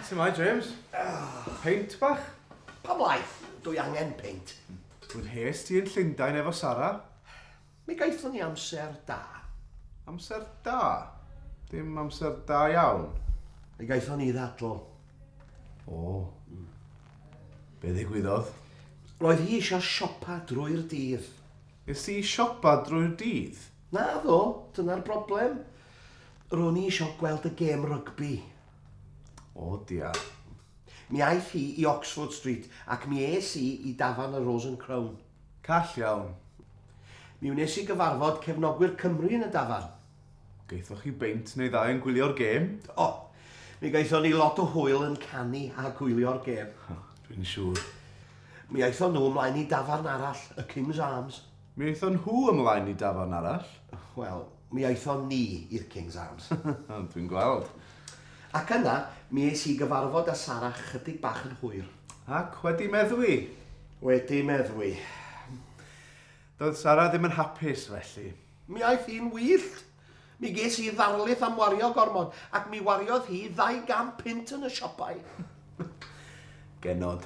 Ti'n mai, James? Peint bach? Pa blaeth, dwi angen peint. Dwi'n hes ti yn Llundain efo Sara. Mi gaethon ni amser da. Amser da? Dim amser da iawn. Mi gaethon ni ddadl. O. Be ddigwyddodd? Roedd hi eisiau siopa drwy'r dydd. Ys ti siopa drwy'r dydd? Na ddo, dyna'r broblem. Ro'n i eisiau gweld y gêm rygbi. O, dia. Mi aeth hi i Oxford Street ac mi es i i dafarn y Rose and Crown. Call iawn. Mi wnes i gyfarfod cefnogwyr Cymru yn y dafarn. Geithoch chi beint neu ddau yn gwylio'r gêm? O, mi gaethon ni lot o hwyl yn canu a gwylio'r gêm. Dwi'n siŵr. Mi aethon nhw ymlaen i dafarn arall, y King's Arms. Mi eithon nhw ymlaen i dafarn arall. Wel, mi aethon ni i'r King's Arms. Dwi'n gweld. Ac yna, mi es i gyfarfod â Sara chydig bach yn hwyr. Ac wedi meddwi. Wedi meddwi. Doedd Sara ddim yn hapus felly. Mi aeth hi'n wyllt. Mi ges i ddarlith am wario gormod, ac mi wariodd hi 200 pint yn y siopau. Genod.